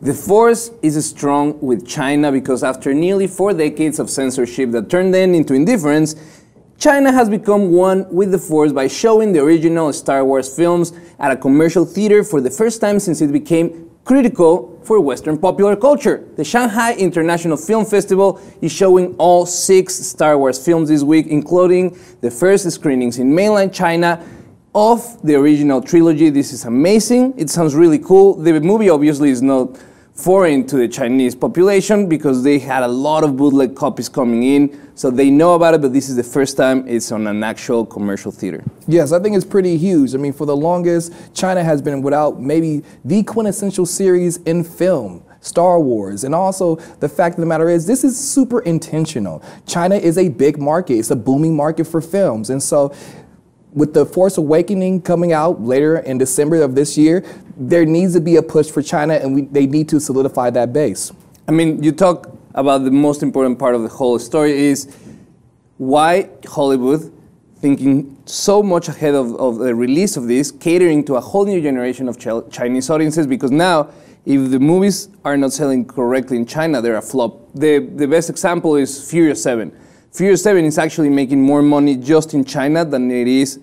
The force is strong with China because after nearly 4 decades of censorship that turned them into indifference, China has become one with the force by showing the original Star Wars films at a commercial theater for the first time since it became critical for Western popular culture. The Shanghai International Film Festival is showing all 6 Star Wars films this week, including the first screenings in mainland China of the original trilogy. This is amazing. It sounds really cool. The movie obviously is not foreign to the Chinese population because they had a lot of bootleg copies coming in, so they know about it, but this is the first time it's on an actual commercial theater. Yes, I think it's pretty huge. I mean, for the longest, China has been without maybe the quintessential series in film, Star Wars. And also, the fact of the matter is, this is super intentional. China is a big market. It's a booming market for films. And so, with The Force Awakening coming out later in December of this year, there needs to be a push for China, and they need to solidify that base. I mean, you talk about the most important part of the whole story is why Hollywood, thinking so much ahead of the release of this, catering to a whole new generation of Chinese audiences, because now, if the movies are not selling correctly in China, they're a flop. The best example is Furious 7. Furious 7 is actually making more money just in China than it is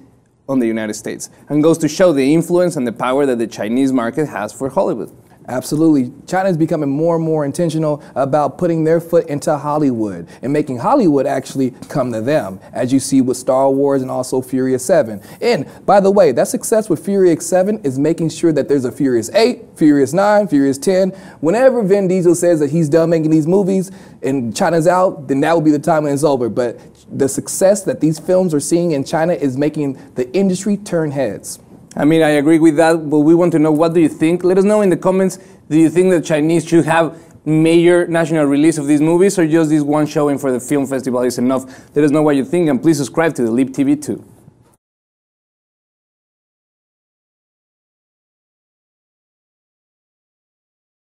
on the United States, and goes to show the influence and the power that the Chinese market has for Hollywood. Absolutely. China is becoming more and more intentional about putting their foot into Hollywood and making Hollywood actually come to them, as you see with Star Wars and also Furious 7. And by the way, that success with Furious 7 is making sure that there's a Furious 8, Furious 9, Furious 10. Whenever Vin Diesel says that he's done making these movies and China's out, then that will be the time when it's over. But the success that these films are seeing in China is making the industry turn heads. I mean, I agree with that, but we want to know, what do you think? Let us know in the comments. Do you think that Chinese should have major national release of these movies, or just this one showing for the film festival is enough? Let us know what you think, and please subscribe to the Leap TV too.